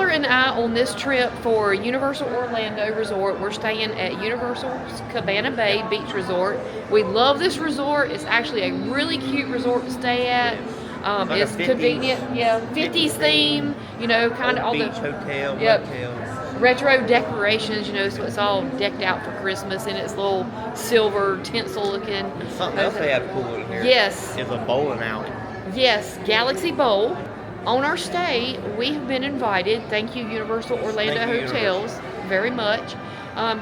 Tyler and I on this trip for Universal Orlando Resort. We're staying at Universal's Cabana Bay Beach Resort. We love this resort. It's actually a really cute resort to stay at. Like it's 50s, convenient, yeah, 50s theme, you know, kind of all beach the hotel, yep, motel. retro decorations, you know, so it's all decked out for Christmas and it's little silver tinsel looking. And something else they have cool in here. Yes. Is a bowling alley. Yes, Galaxy Bowl. On our stay, we have been invited, thank you Universal Orlando Hotels very much,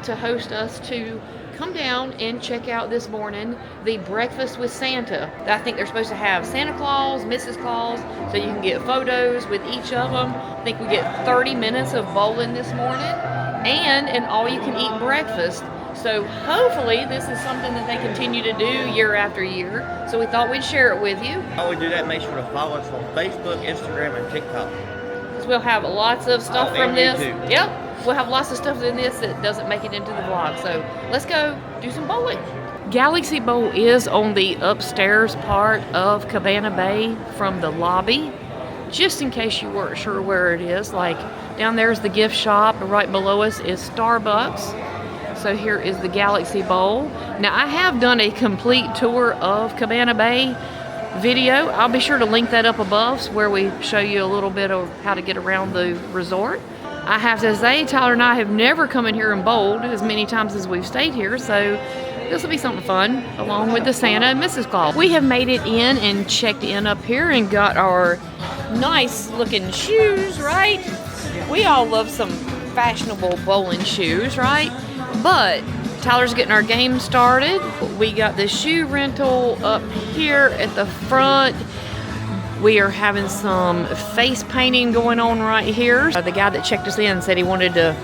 to host us to come down and check out this morning the Breakfast with Santa. I think they're supposed to have Santa Claus, Mrs. Claus, so you can get photos with each of them. I think we get 30 minutes of bowling this morning and an all-you-can-eat breakfast. So hopefully this is something that they continue to do year after year. So we thought we'd share it with you. While we do that, make sure to follow us on Facebook, Instagram, and TikTok. So we'll have lots of stuff from this. YouTube. Yep. We'll have lots of stuff in this that doesn't make it into the vlog. So let's go do some bowling. Galaxy Bowl is on the upstairs part of Cabana Bay from the lobby. Just in case you weren't sure where it is, like down there's the gift shop, and right below us is Starbucks. So here is the Galaxy Bowl. Now I have done a complete tour of Cabana Bay video. I'll be sure to link that up above where we show you a little bit of how to get around the resort. I have to say, Tyler and I have never come in here and bowled as many times as we've stayed here, so this will be something fun, along with the Santa and Mrs. Claus. We have made it in and checked in up here and got our nice looking shoes, right? We all love some fashionable bowling shoes, right? But Tyler's getting our game started. We got the shoe rental up here at the front. We are having some face painting going on right here. The guy that checked us in said he wanted to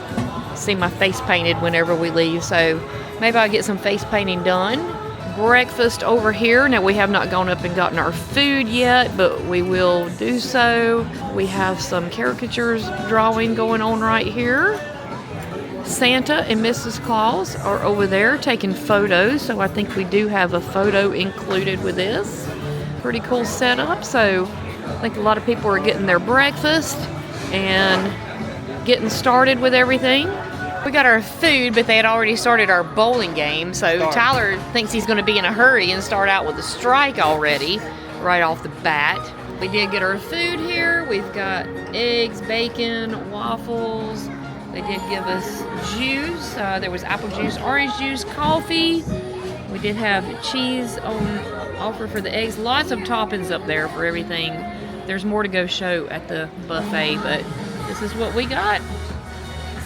see my face painted whenever we leave, so maybe I'll get some face painting done. Breakfast over here. Now we have not gone up and gotten our food yet, but we will do so. We have some caricatures drawing going on right here. Santa and Mrs. Claus are over there taking photos, so I think we do have a photo included with this. Pretty cool setup. So I think a lot of people are getting their breakfast and getting started with everything. We got our food, but they had already started our bowling game, so Tyler thinks he's going to be in a hurry and start out with a strike already right off the bat. We did get our food here. We've got eggs, bacon, waffles. They did give us juice. There was apple juice, orange juice, coffee. We did have cheese on offer for the eggs. Lots of toppings up there for everything. There's more to go show at the buffet, but this is what we got.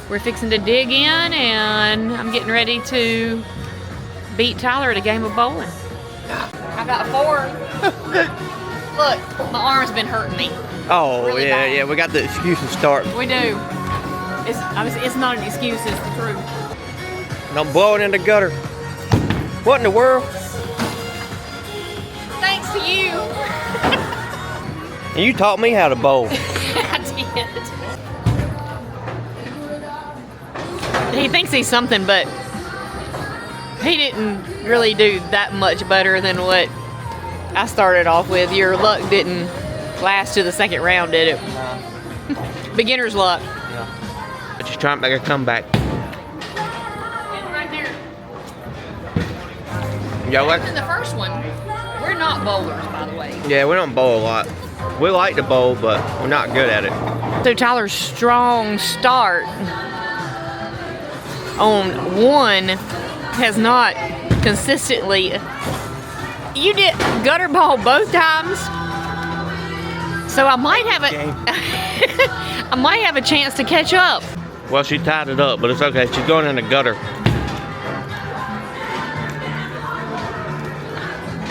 We're fixing to dig in, and I'm getting ready to beat Tyler at a game of bowling. I got 4. Look, my arm's been hurting me. Oh, really bad. yeah, we got the excuse to start. We do. It's not an excuse, it's the truth. And I'm blowing in the gutter. What in the world? Thanks to you. And you taught me how to bowl. I did. He thinks he's something, but he didn't really do that much better than what I started off with. Your luck didn't last to the second round, did it? Beginner's luck. Yeah. But you're trying to make a comeback. Right there. Yeah, what? In the first one, we're not bowlers, by the way. Yeah, we don't bowl a lot. We like to bowl, but we're not good at it. So Tyler's strong start on 1 has not consistently. You did gutter ball both times, so I might have I might have a chance to catch up. Well, she tied it up, but it's okay. She's going in the gutter.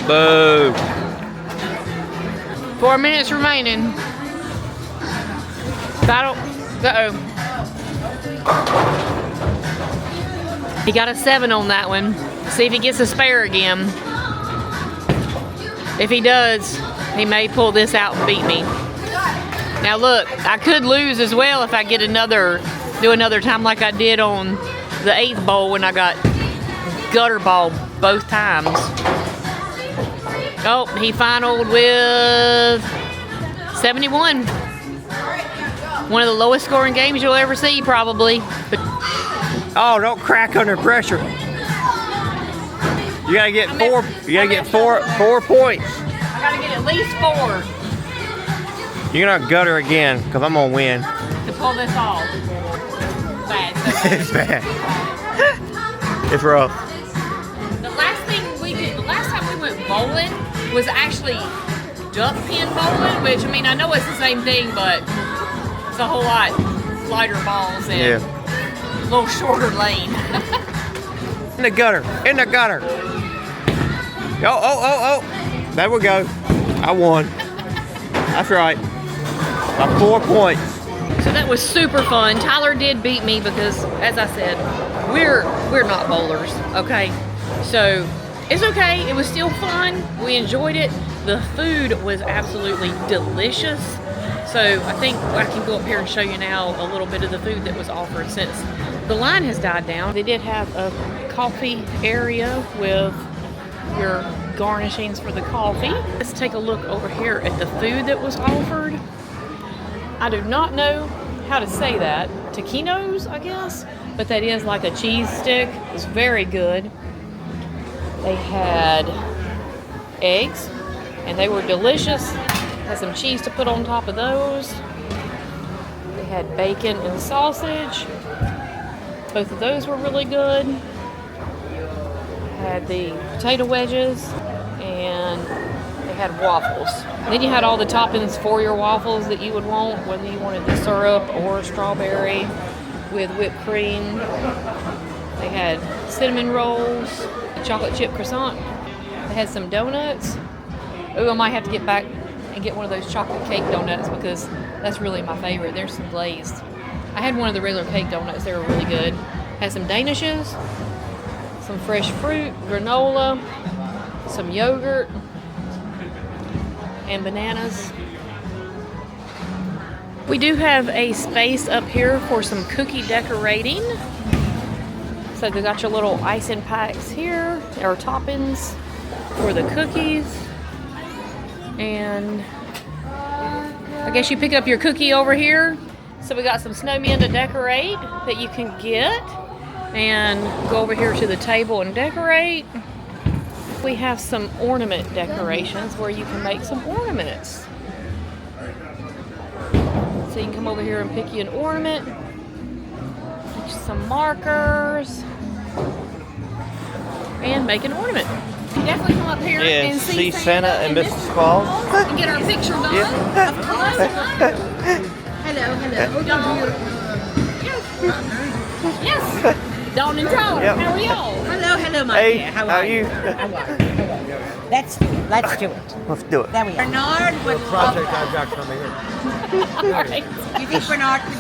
Boo. 4 minutes remaining. Battle. Uh-oh. He got a 7 on that one. See if he gets a spare again. If he does, he may pull this out and beat me. Now look, I could lose as well if I get do another time like I did on the 8th bowl when I got gutter ball both times. Oh, he finaled with 71. One of the lowest scoring games you'll ever see, probably. But Oh, don't crack under pressure. You gotta get four. You gotta get four points. I gotta get at least 4 You're gonna gutter again, cause I'm gonna win. to pull this off. Bad. It's bad. It's rough. The last thing we did, the last time we went bowling was actually duck pin bowling, which, I mean, I know it's the same thing, but it's a whole lot lighter balls and a little shorter lane. In the gutter. In the gutter. Oh. There we go. I won. That's right. By 4 points. So that was super fun. Tyler did beat me because, as I said, we're not bowlers, okay? So it's okay. It was still fun. We enjoyed it. The food was absolutely delicious. So I think I can go up here and show you now a little bit of the food that was offered since the line has died down. They did have a coffee area with your garnishings for the coffee. Let's take a look over here at the food that was offered. I do not know how to say that. Taquinos, I guess, but that is like a cheese stick. It's very good. They had eggs, and they were delicious. Had some cheese to put on top of those. They had bacon and sausage. Both of those were really good. Had the potato wedges, and they had waffles. And then you had all the toppings for your waffles that you would want, whether you wanted the syrup or strawberry with whipped cream. They had cinnamon rolls, a chocolate chip croissant. They had some donuts. Oh, I might have to get back and get one of those chocolate cake donuts because that's really my favorite. There's some glazed. I had one of the regular cake donuts. They were really good. Had some danishes, some fresh fruit, granola, some yogurt, and bananas. We do have a space up here for some cookie decorating. So they got your little icing packs here, or toppings for the cookies. And I guess you pick up your cookie over here. So we got some snowmen to decorate that you can get and go over here to the table and decorate. We have some ornament decorations where you can make some ornaments. So you can come over here and pick you an ornament, some markers, and make an ornament. Definitely come up here and see Santa and Mrs. Claus and get our picture done. Hello. Yes. Dawn and Dawn. Yep. How are y'all? Hello, my dear. How are you? Let's do it. Let's do it. There we are. Bernard would Project I got coming here. All right. You think Bernard could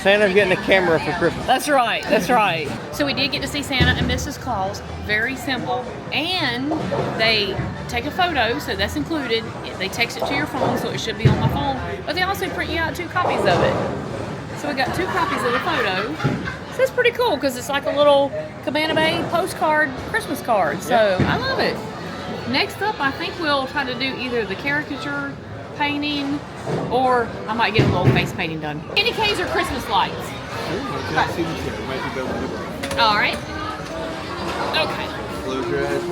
Santa's getting a camera for Christmas. That's right. So we did get to see Santa and Mrs. Claus. Very simple. And they take a photo, so that's included. They text it to your phone, so it should be on my phone. But they also print you out 2 copies of it. So we got 2 copies of the photo. So that's pretty cool because it's like a little Cabana Bay postcard, Christmas card. So I love it. Next up, I think we'll try to do either the caricature painting, or I might get a little face painting done. Candy canes or Christmas lights? All right. Okay. Close your eyes.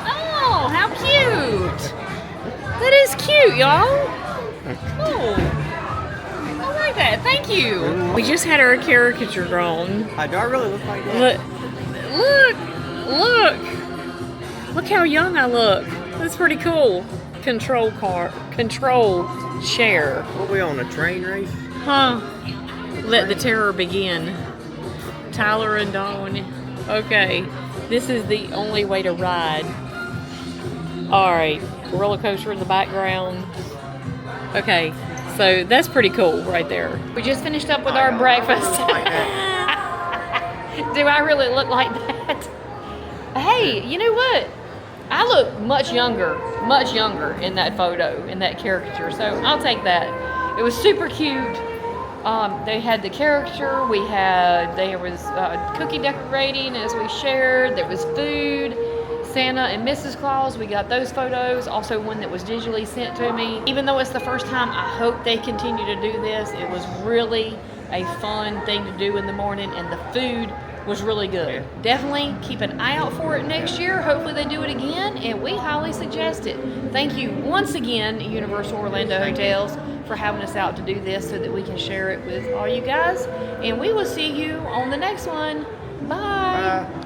Oh, how cute! That is cute, y'all. Cool. I like that. Thank you. We just had our caricature drawn. Do I really look like that? Look how young I look. That's pretty cool. Control chair. What, we on a train race? Huh. Let the terror begin. Tyler and Dawn. Okay. This is the only way to ride. Alright. Roller coaster in the background. Okay. So that's pretty cool right there. We just finished up with our breakfast. Do I really look like that? Hey, you know what? I look much younger much younger in that photo, in that caricature. So I'll take that. It was super cute. They had the caricature. There was cookie decorating as we shared. There was food. Santa and Mrs. Claus, we got those photos. Also one that was digitally sent to me. Even though it's the first time, I hope they continue to do this. It was really a fun thing to do in the morning, and the food was really good. Definitely keep an eye out for it next year. Hopefully they do it again, and we highly suggest it. Thank you once again, Universal Orlando Hotels, for having us out to do this so that we can share it with all you guys. And we will see you on the next one. Bye.